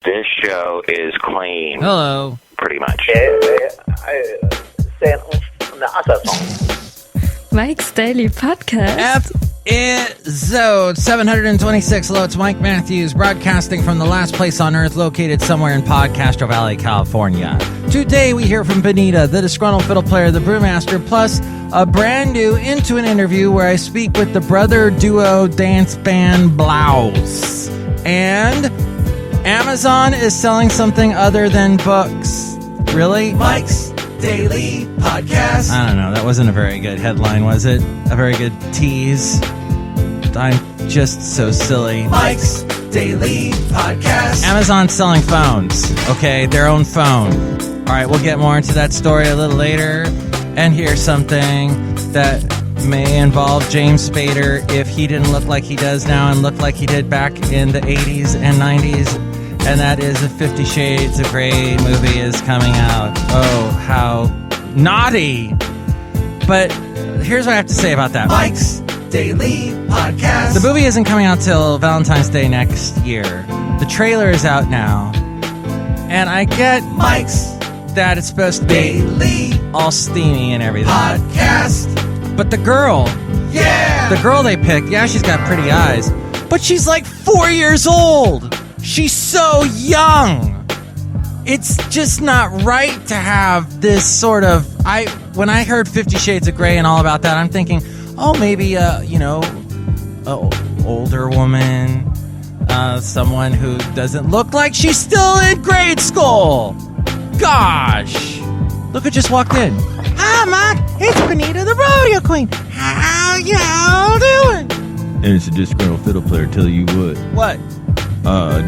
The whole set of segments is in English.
This show is clean. Hello. Pretty much. Mike's Daily Podcast. Effizode 726. Hello, it's Mike Matthews, broadcasting from the last place on earth located somewhere in Podcastro Valley, California. Today we hear from Benita, the Disgruntled Fiddle Player, the Brewmaster, plus a brand new Into an interview where I speak with the brother duo dance band BLAUS. And Amazon is selling something other than books. Really? Mike's Daily Podcast. I don't know. That wasn't a very good headline, was it? A very good tease. I'm just so silly. Mike's Daily Podcast. Amazon's selling phones. Okay, their own phone. All right, we'll get more into that story a little later. And here's something that may involve James Spader if he didn't look like he does now and look like he did back in the 80s and 90s. And that is a 50 Shades of Grey movie is coming out. Oh, how naughty. But here's what I have to say about that. Mike's Daily Podcast. The movie isn't coming out till Valentine's Day next year. The trailer is out now. And I get Mike's that it's supposed to be Daily all steamy and everything. Podcast. But the girl, the girl they picked, yeah, she's got pretty eyes. But she's like 4 years old. She's so young. It's just not right to have this sort of... When I heard 50 Shades of Grey and all about that, I'm thinking, oh, maybe, older woman, someone who doesn't look like she's still in grade school. Gosh. Look who just walked in. Hi, Mike. It's Benita, the rodeo queen. How y'all doing? And it's a disgruntled fiddle player, tell you what. What?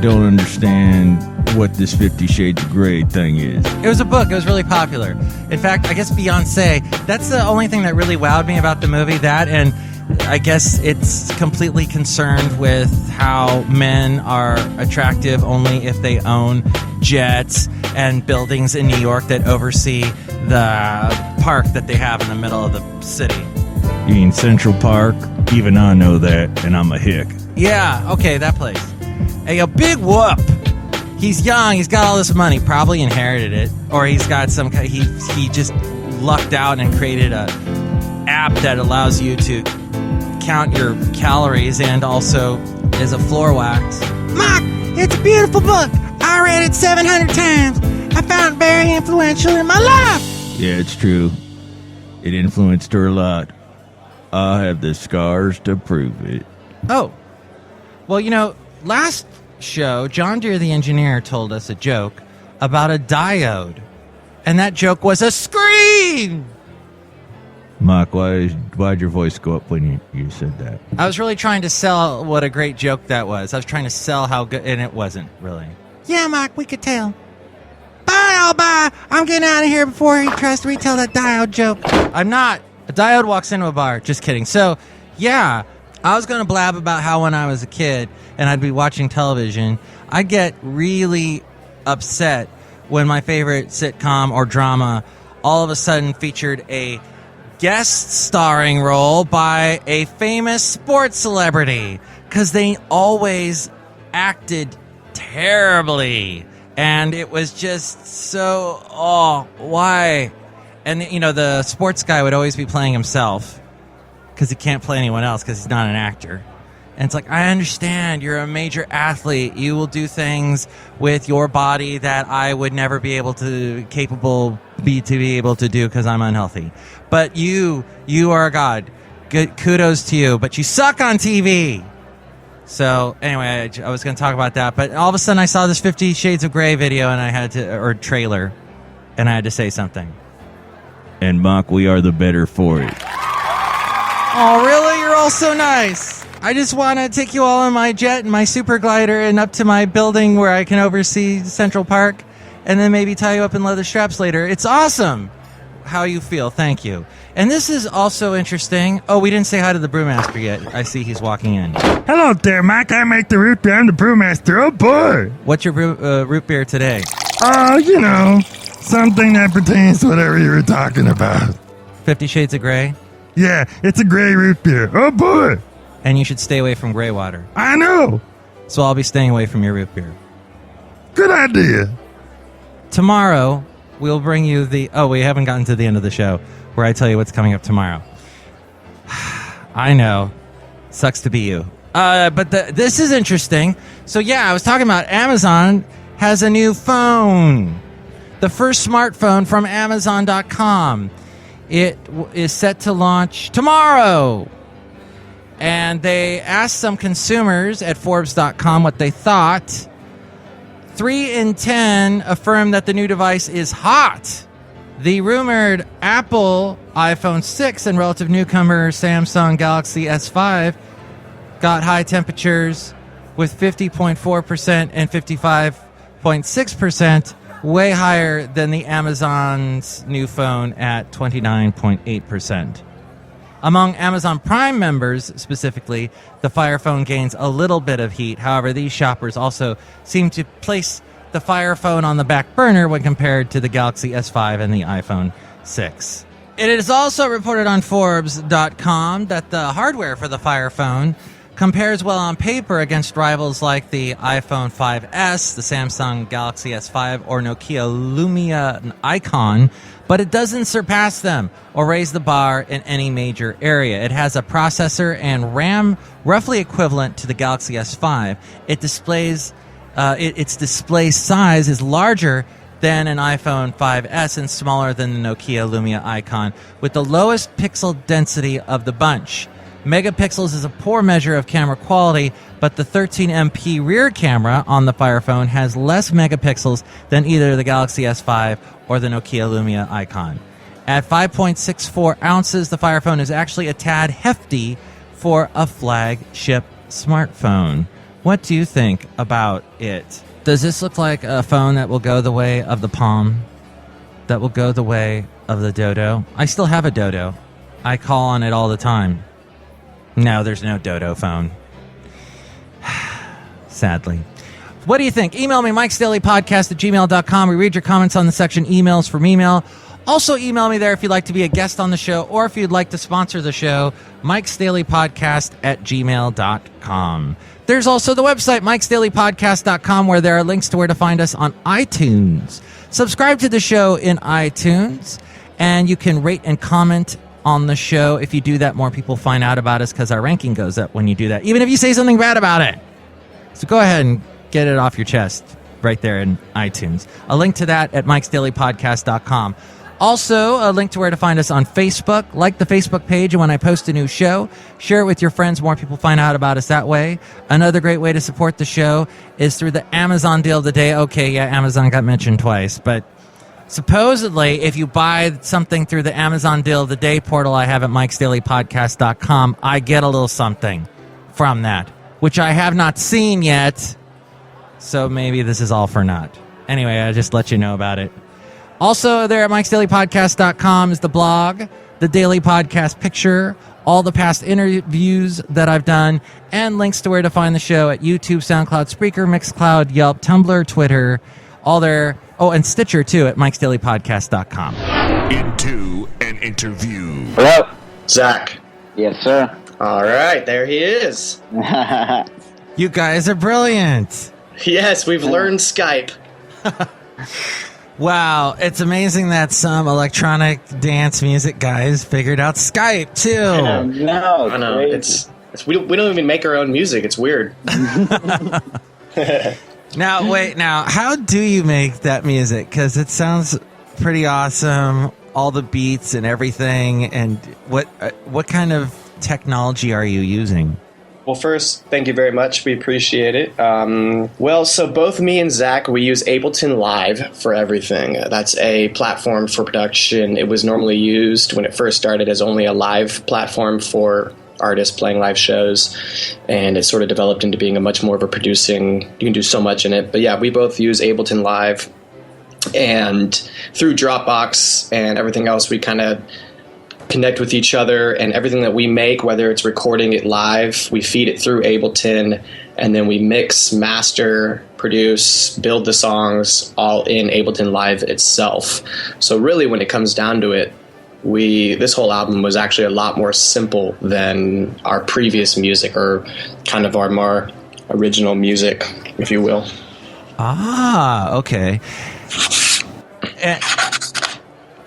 Don't understand what this 50 Shades of Grey thing is. It was a book. It was really popular. In fact, I guess Beyonce, that's the only thing that really wowed me about the movie, that, and I guess it's completely concerned with how men are attractive only if they own jets and buildings in New York that oversee the park that they have in the middle of the city. You mean Central Park? Even I know that, and I'm a hick. Yeah, okay, that place. Hey, a big whoop. He's young. He's got all this money. Probably inherited it, or he's got some. He just lucked out and created a app that allows you to count your calories and also is a floor wax. Mark, it's a beautiful book. I read it 700 times. I found it very influential in my life. Yeah, it's true. It influenced her a lot. I have the scars to prove it. Oh, well, last show, John Deere the engineer told us a joke about a diode, and that joke was a scream. Mike, why'd your voice go up when you said that? I was really trying to sell what a great joke that was. I was trying to sell how good, and it wasn't really. Yeah, Mike, we could tell. Bye. I'm getting out of here before he tries to retell that diode joke. I'm not. A diode walks into a bar. Just kidding. So, yeah, I was going to blab about how when I was a kid and I'd be watching television, I'd get really upset when my favorite sitcom or drama all of a sudden featured a guest starring role by a famous sports celebrity, because they always acted terribly. And it was just so, why? And, the sports guy would always be playing himself because he can't play anyone else because he's not an actor. And it's like, I understand you're a major athlete. You will do things with your body that I would never be able to, be able to do because I'm unhealthy. But you are a god. Good, kudos to you. But you suck on TV. So anyway, I was going to talk about that. But all of a sudden I saw this 50 Shades of Grey video or trailer, and I had to say something. And Mike, we are the better for it. Oh, really? You're all so nice. I just want to take you all in my jet and my super glider and up to my building where I can oversee Central Park, and then maybe tie you up in leather straps later. It's awesome how you feel. Thank you. And this is also interesting. Oh, we didn't say hi to the Brewmaster yet. I see he's walking in. Hello there, Mike. I make the root beer. I'm the Brewmaster. Oh, boy. What's your root beer today? Something that pertains to whatever you were talking about. 50 Shades of Grey? Yeah, it's a gray root beer. Oh, boy. And you should stay away from gray water. I know. So I'll be staying away from your root beer. Good idea. Tomorrow, we'll bring you the... Oh, we haven't gotten to the end of the show where I tell you what's coming up tomorrow. I know. Sucks to be you. But this is interesting. So, yeah, I was talking about Amazon has a new phone. The first smartphone from Amazon.com. It is set to launch tomorrow. And they asked some consumers at Forbes.com what they thought. 3 in 10 affirmed that the new device is hot. The rumored Apple iPhone 6 and relative newcomer Samsung Galaxy S5 got high temperatures with 50.4% and 55.6%, way higher than the Amazon's new phone at 29.8%. Among Amazon Prime members, specifically, the Fire Phone gains a little bit of heat. However, these shoppers also seem to place the Fire Phone on the back burner when compared to the Galaxy S5 and the iPhone 6. It is also reported on Forbes.com that the hardware for the Fire Phone compares well on paper against rivals like the iPhone 5S, the Samsung Galaxy S5, or Nokia Lumia Icon, but it doesn't surpass them or raise the bar in any major area. It has a processor and RAM roughly equivalent to the Galaxy S5. Its display size is larger than an iPhone 5S and smaller than the Nokia Lumia Icon, with the lowest pixel density of the bunch. Megapixels is a poor measure of camera quality, but the 13MP rear camera on the Fire Phone has less megapixels than either the Galaxy S5 or the Nokia Lumia Icon. At 5.64 ounces, the Fire Phone is actually a tad hefty for a flagship smartphone. What do you think about it? Does this look like a phone that will go the way of the Palm? That will go the way of the Dodo? I still have a Dodo. I call on it all the time. No, there's no Dodo phone. Sadly. What do you think? Email me, MIKEs-DAILY-PODCAST@gmail.com. We read your comments on the section emails from email. Also email me there if you'd like to be a guest on the show or if you'd like to sponsor the show, MIKEs-DAILY-PODCAST@gmail.com. There's also the website, MIKEs-DAILY-PODCAST.com, where there are links to where to find us on iTunes. Subscribe to the show in iTunes, and you can rate and comment on the show. If you do that, more people find out about us because our ranking goes up when you do that, even if you say something bad about it. So go ahead and get it off your chest right there in iTunes. A link to that at MIKEs-DAILY-PODCAST.com. Also, a link to where to find us on Facebook. Like the Facebook page, and when I post a new show, share it with your friends. More people find out about us that way. Another great way to support the show is through the Amazon deal of the day. Okay, yeah, Amazon got mentioned twice, but supposedly, if you buy something through the Amazon deal of the day portal I have at MIKEs-DAILY-PODCAST.com, I get a little something from that, which I have not seen yet. So maybe this is all for naught. Anyway, I just let you know about it. Also, there at MIKEs-DAILY-PODCAST.com is the blog, the daily podcast picture, all the past interviews that I've done, and links to where to find the show at YouTube, SoundCloud, Spreaker, Mixcloud, Yelp, Tumblr, Twitter, all there. Oh, and Stitcher, too, at MIKEs-DAILY-PODCAST.com. Into an interview. Hello. Zach. Yes, sir. All right, there he is. You guys are brilliant. Yes, we've learned Skype. Wow, it's amazing that some electronic dance music guys figured out Skype, too. I know. It's we don't even make our own music. It's weird. Now, wait, how do you make that music? Because it sounds pretty awesome, all the beats and everything, and what kind of technology are you using? Well, first, thank you very much. We appreciate it. So both me and Zach, we use Ableton Live for everything. That's a platform for production. It was normally used when it first started as only a live platform for artists playing live shows, and it sort of developed into being a much more of a producing. You can do so much in it. But yeah, we both use Ableton Live, and through Dropbox and everything else, we kind of connect with each other, and everything that we make, whether it's recording it live, we feed it through Ableton, and then we mix, master, produce, build the songs all in Ableton Live itself. So really, when it comes down to it, this whole album was actually a lot more simple than our previous music, or kind of our more original music, if you will. Ah, okay.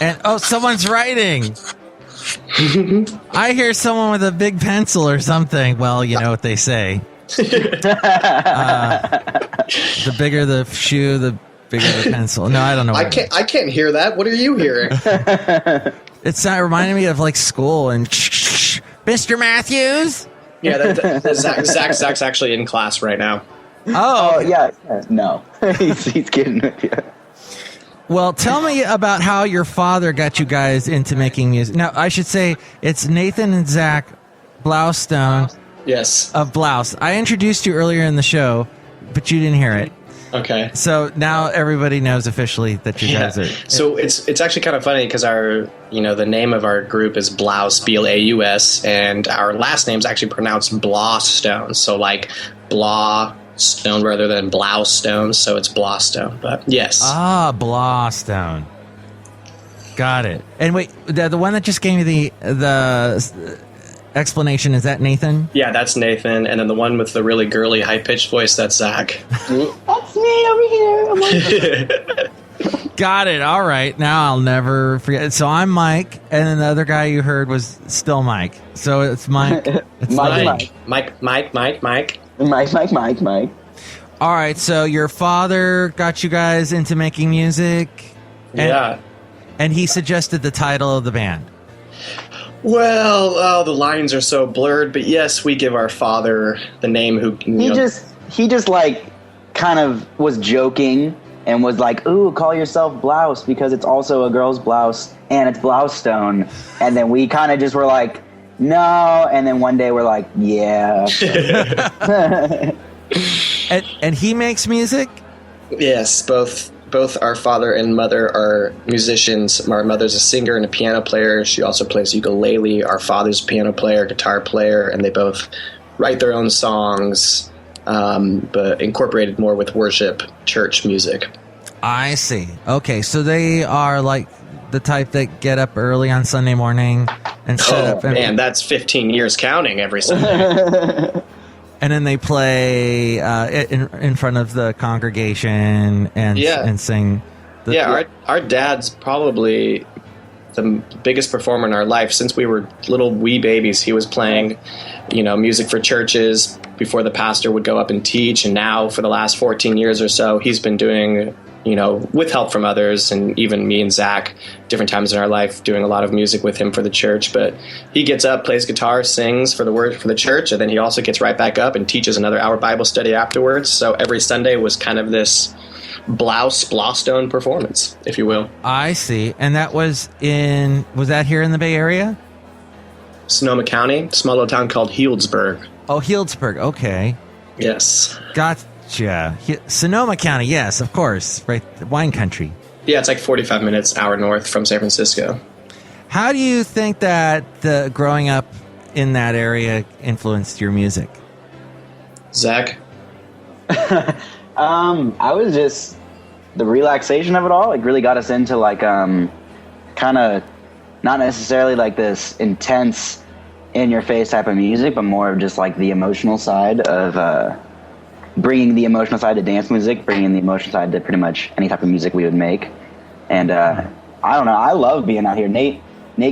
And oh, someone's writing. I hear someone with a big pencil or something. Well, you know what they say. The bigger the shoe, the bigger the pencil. No, I don't know. I can't hear that. What are you hearing? It's reminding me of like school and Mr. Matthews. Yeah, Zach's actually in class right now. Oh, yeah. No, he's kidding with you. Well, tell me about how your father got you guys into making music. Now, I should say it's Nathan and Zach Blaustone. Yes. Of BLAUS. I introduced you earlier in the show, but you didn't hear it. Okay. So now everybody knows officially that you guys are. So it's actually kind of funny because the name of our group is BLAUS, BLAUS, and our last name is actually pronounced Blaustone. So like Blaustone rather than Blaustone, so it's Blaustone. But yes. Ah, Blaustone. Got it. And wait, the one that just gave me the explanation, is that Nathan? Yeah, that's Nathan, and then the one with the really girly, high-pitched voice, that's Zach. That's me over here. Got it. All right. Now I'll never forget. So I'm Mike, and then the other guy you heard was still Mike. So it's Mike. It's Mike. All right. So your father got you guys into making music. And he suggested the title of the band. Well, the lines are so blurred, but yes, we give our father the name who... He just like kind of was joking and was like, ooh, call yourself Blouse because it's also a girl's blouse and it's Blaustone. And then we kind of just were like, no. And then one day we're like, yeah. and he makes music? Yes, both our father and mother are musicians. My mother's a singer and a piano player. She also plays ukulele. Our father's a piano player, guitar player, and they both write their own songs, but incorporated more with worship, church music. I see. Okay, so they are like the type that get up early on Sunday morning and set up. Man, that's 15 years counting every Sunday. And then they play in front of the congregation and sing. Our dad's probably the biggest performer in our life. Since we were little wee babies, he was playing, music for churches before the pastor would go up and teach. And now for the last 14 years or so, he's been doing, with help from others and even me and Zach, different times in our life, doing a lot of music with him for the church. But he gets up, plays guitar, sings for the church, and then he also gets right back up and teaches another hour Bible study afterwards. So every Sunday was kind of this Blaustone performance, if you will. I see. And that was that here in the Bay Area? Sonoma County, small little town called Healdsburg. Oh, Healdsburg. Okay. Yes. Gotcha. Sonoma County, yes, of course. Right, wine country. Yeah, it's like 45 minutes, hour north from San Francisco. How do you think that growing up in that area influenced your music? Zach? I was just the relaxation of it all. It really got us into like kind of not necessarily like this intense in your face type of music, but more of just like the emotional side of bringing the emotional side to dance music, bringing the emotional side to pretty much any type of music we would make. And I don't know, I love being out here. Nate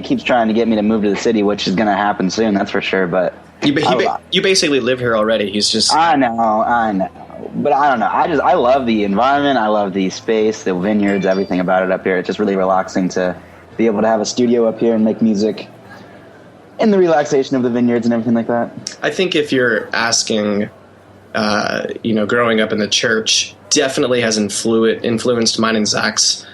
keeps trying to get me to move to the city, which is going to happen soon, that's for sure. But you basically live here already. He's just... I know. But I don't know. I love the environment. I love the space, the vineyards, everything about it up here. It's just really relaxing to be able to have a studio up here and make music in the relaxation of the vineyards and everything like that. I think if you're asking, growing up in the church definitely has influenced mine and Zach's,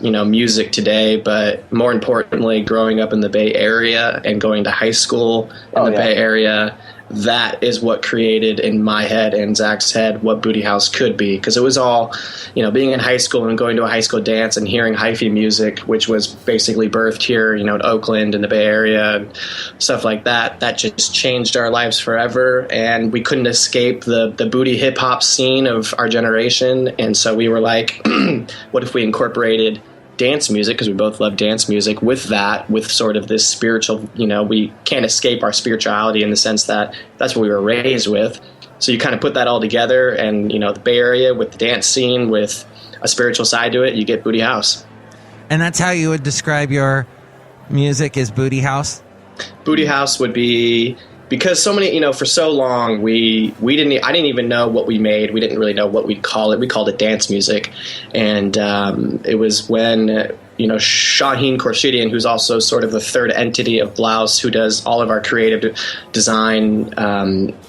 music today. But more importantly, growing up in the Bay Area and going to high school in the Bay Area, that is what created in my head and Zach's head what Booty House could be. Because it was all, being in high school and going to a high school dance and hearing hyphy music, which was basically birthed here, in Oakland and the Bay Area and stuff like that. That just changed our lives forever. And we couldn't escape the booty hip hop scene of our generation. And so we were like, what if we incorporated dance music, because we both love dance music, with sort of this spiritual, we can't escape our spirituality in the sense that that's what we were raised with. So you kind of put that all together, and the Bay Area with the dance scene with a spiritual side to it, you get Booty House. And that's how you would describe your music, is Booty House? Booty House would be, because so many, for so long I didn't even know what we made. We didn't really know what we'd call it. We called it dance music. And it was when, Shaheen Khorshidian, who's also sort of the third entity of BLAUS, who does all of our creative design,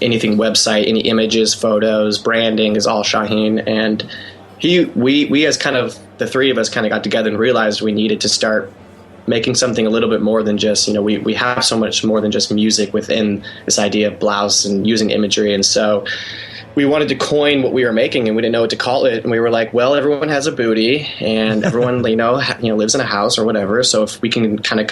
anything website, any images, photos, branding is all Shaheen. And we as kind of, the three of us kind of got together and realized we needed to start making something a little bit more than just, we have so much more than just music within this idea of BLAUS and using imagery. And so we wanted to coin what we were making, and we didn't know what to call it. And we were like, well, everyone has a booty, and everyone, lives in a house or whatever. So if we can kind of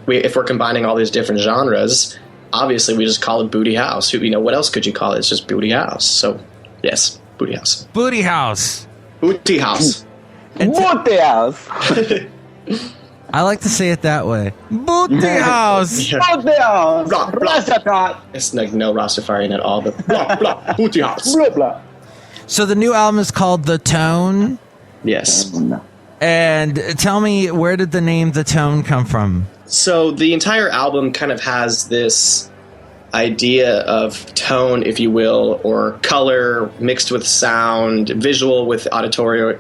if we're combining all these different genres, obviously we just call it Booty House. What else could you call it? It's just Booty House. So yes, Booty House. Booty House. Booty House. Booty House. I like to say it that way. Booty House. Booty House. Blah, blah. Rastafari. It's like no Rastafarian at all, but blah, blah, Booty House. Blah, blah. So the new album is called The Tone. Yes. And tell me, where did the name The Tone come from? So the entire album kind of has this idea of tone, if you will, or color mixed with sound, visual with auditory,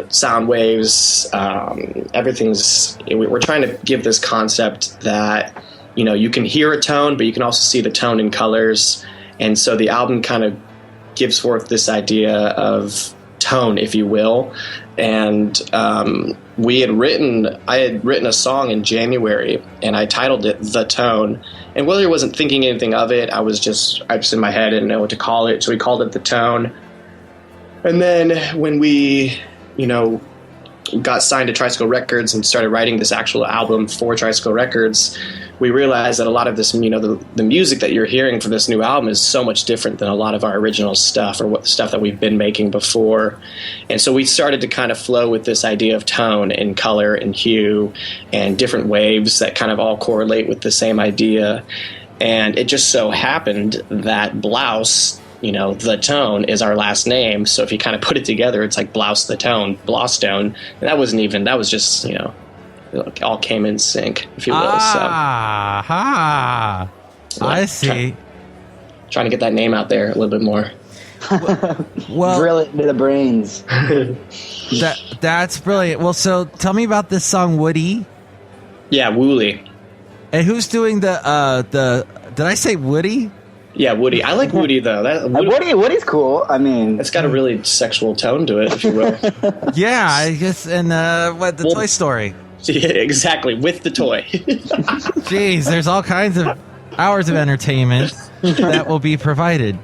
sound waves. Everything's. We're trying to give this concept that you can hear a tone, but you can also see the tone in colors. And so the album kind of gives forth this idea of tone, if you will. And I had written a song in January, and I titled it The Tone. And Willie wasn't thinking anything of it. I just in my head didn't know what to call it, so we called it The Tone. And then when we, got signed to Tricycle Records and started writing this actual album for Tricycle Records, we realized that a lot of this, the music that you're hearing for this new album is so much different than a lot of our original stuff or what stuff that we've been making before. And so we started to kind of flow with this idea of tone and color and hue and different waves that kind of all correlate with the same idea. And it just so happened that BLAUS, The Tone, is our last name. So if you kind of put it together, it's like BLAUS The Tone, Blaustone. And that was just, it all came in sync, if you will. I see. Trying to get that name out there a little bit more. Well, drill it into the brains. That's brilliant. Well, so tell me about this song, Woody. Yeah, Wooly. And who's doing the did I say Woody? Yeah, Woody. I like Woody, though. Woody's cool. I mean, it's got a really sexual tone to it, if you will. Yeah, I guess. And Toy Story. Yeah, exactly, with the toy. Jeez, there's all kinds of hours of entertainment that will be provided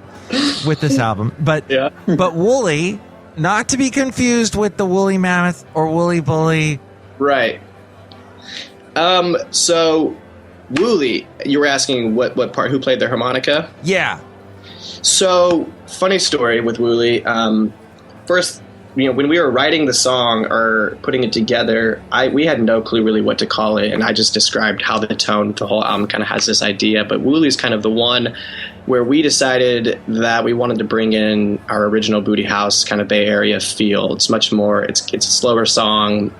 with this album. But Woolly, not to be confused with the Woolly Mammoth or Woolly Bully. Right. So Woolly, you were asking what part, who played the harmonica? Yeah. So, funny story with Woolly. First, when we were writing the song or putting it together, we had no clue really what to call it, and I just described how the tone, the whole album kind of has this idea. But Woolly's kind of the one where we decided that we wanted to bring in our original Booty House kind of Bay Area feel. It's much more, it's a slower song.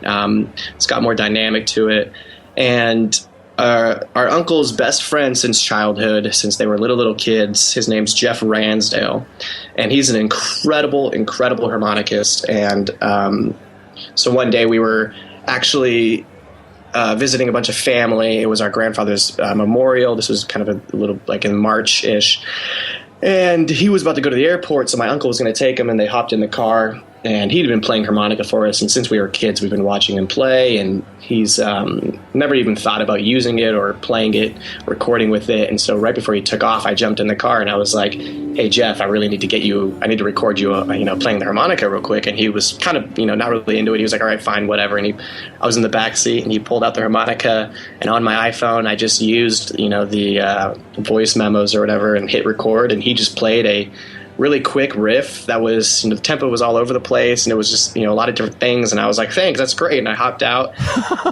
It's got more dynamic to it. And our uncle's best friend since childhood, since they were little kids, his name's Jeff Ransdale, and he's an incredible harmonicist. And so one day we were actually visiting a bunch of family. It was our grandfather's memorial. This was kind of a little like in March-ish, and he was about to go to the airport, so my uncle was going to take him, and they hopped in the car. And he'd been playing harmonica for us, and since we were kids, we've been watching him play, and he's never even thought about using it or playing it, recording with it. And so right before he took off, I jumped in the car, and I was like, hey, Jeff, I really need to record you, playing the harmonica real quick. And he was kind of, not really into it. He was like, all right, fine, whatever. And I was in the back seat, and he pulled out the harmonica, and on my iPhone, I just used, the voice memos or whatever and hit record, and he just played a really quick riff that was, the tempo was all over the place, and it was just, a lot of different things. And I was like, thanks, that's great. And I hopped out.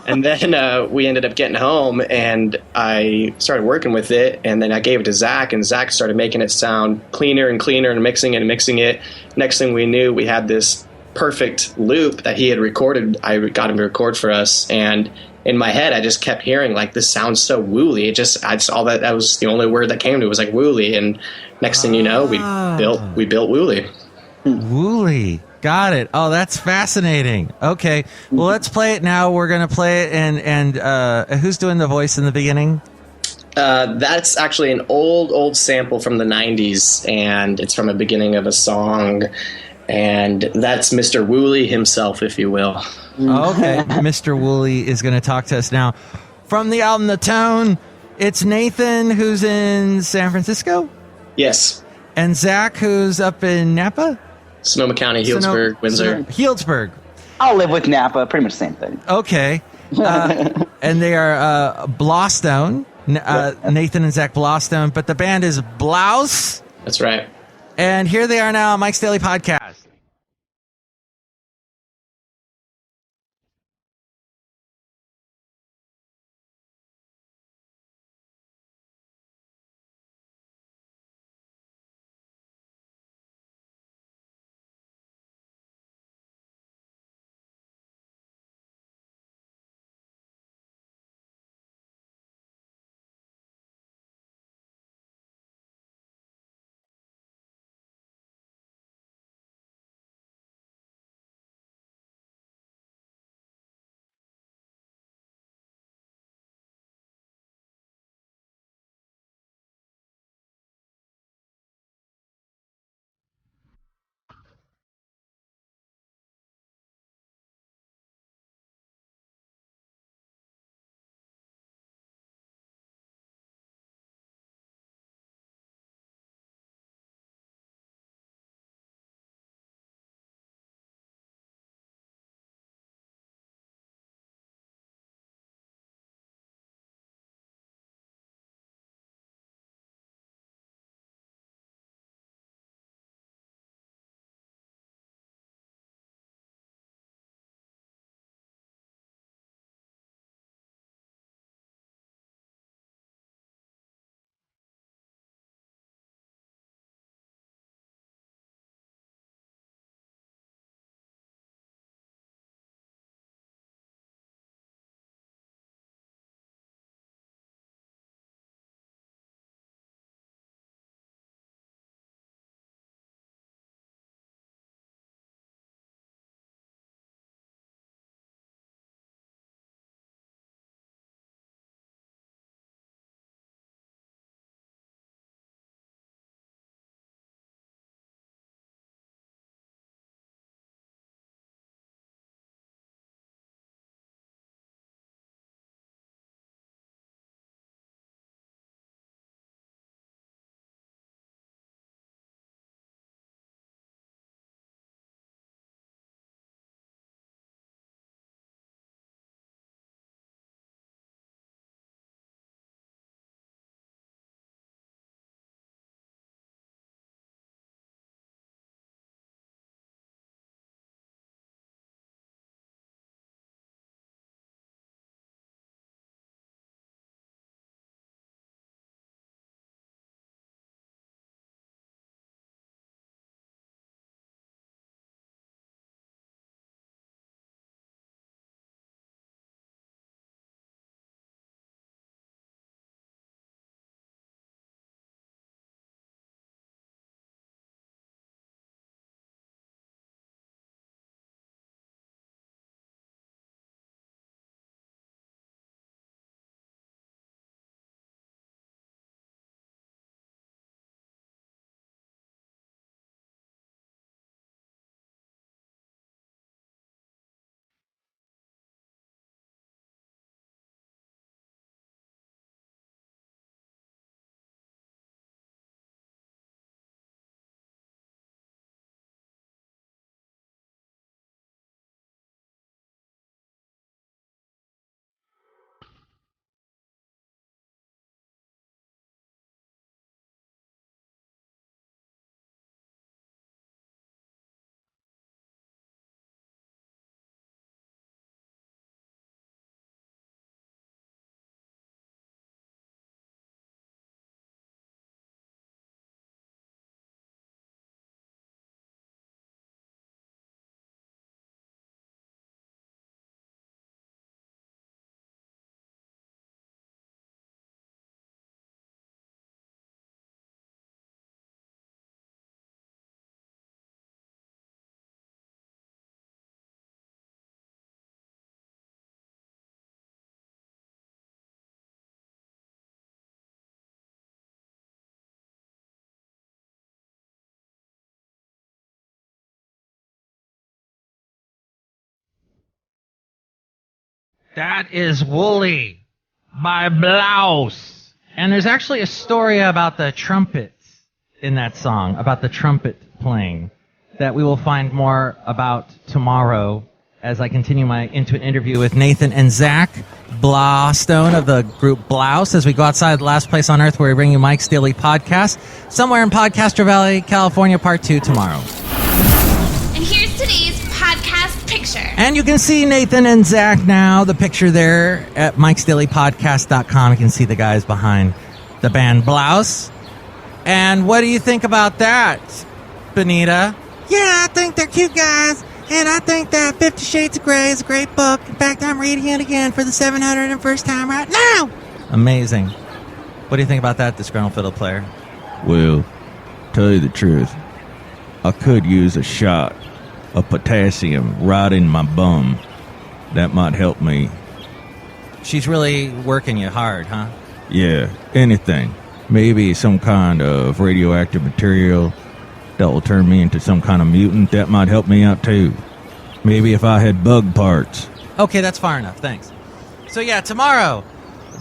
And then we ended up getting home, and I started working with it. And then I gave it to Zach, and Zach started making it sound cleaner and cleaner and mixing it. Next thing we knew, we had this perfect loop that he had recorded. I got him to record for us. And in my head, I just kept hearing, like, this sounds so woolly. I just all that was the only word that came to me, was like woolly. And next thing you know, we built woolly. Woolly. Got it. Oh, that's fascinating. Okay. Well, let's play it now. We're going to play it. And who's doing the voice in the beginning? That's actually an old sample from the 90s, and it's from a beginning of a song. And that's Mr. Woolley himself, if you will. Okay. Mr. Woolley is going to talk to us now. From the album The Tone, it's Nathan, who's in San Francisco? Yes. And Zach, who's up in Napa? Sonoma County, Healdsburg, Windsor. Healdsburg. I'll live with Napa. Pretty much the same thing. Okay. And they are Blaustone, Nathan and Zach Blaustone, but the band is BLAUS. That's right. And here they are now, Mike's Daily Podcast. That is Woolly by BLAUS. And there's actually a story about the trumpets in that song, about the trumpet playing, that we will find more about tomorrow as I continue my interview with Nathan and Zach Blaustone of the group BLAUS as we go outside the last place on earth where we bring you Mike's Daily Podcast, somewhere in Podcaster Valley, California, part 2 tomorrow. And here's today's podcast picture. And you can see Nathan and Zach now, the picture there at MIKEs-DAILY-PODCAST.com. You can see the guys behind the band BLAUS. And what do you think about that, Benita? Yeah, I think they're cute guys. And I think that 50 Shades of Grey is a great book. In fact, I'm reading it again for the 701st time right now. Amazing. What do you think about that, Disgruntled Fiddle Player? Well, tell you the truth, I could use a shot of potassium right in my bum. That might help me. She's really working you hard, huh? Yeah, anything. Maybe some kind of radioactive material that will turn me into some kind of mutant. That might help me out too. Maybe if I had bug parts. Okay, that's far enough. Thanks. So yeah, tomorrow,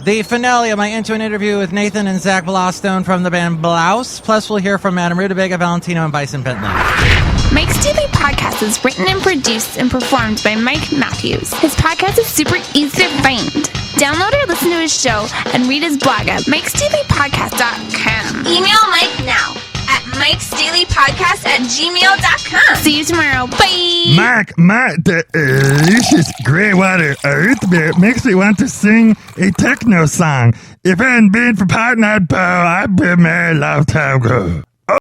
the finale of my Into an Interview with Nathan and Zach Blaustone from the band BLAUS. Plus, we'll hear from Madame Rootabega, Valentino, and Bison Bentley. Mike's Daily Podcast is written and produced and performed by Mike Matthews. His podcast is super easy to find. Download or listen to his show and read his blog at MIKES-DAILY-PODCAST.com. Email Mike now at MIKES-DAILY-PODCAST@gmail.com. See you tomorrow. Bye. Mike, the delicious gray water earth beer makes me want to sing a techno song. If it hadn't been for Partner Power, I'd been married a long time ago.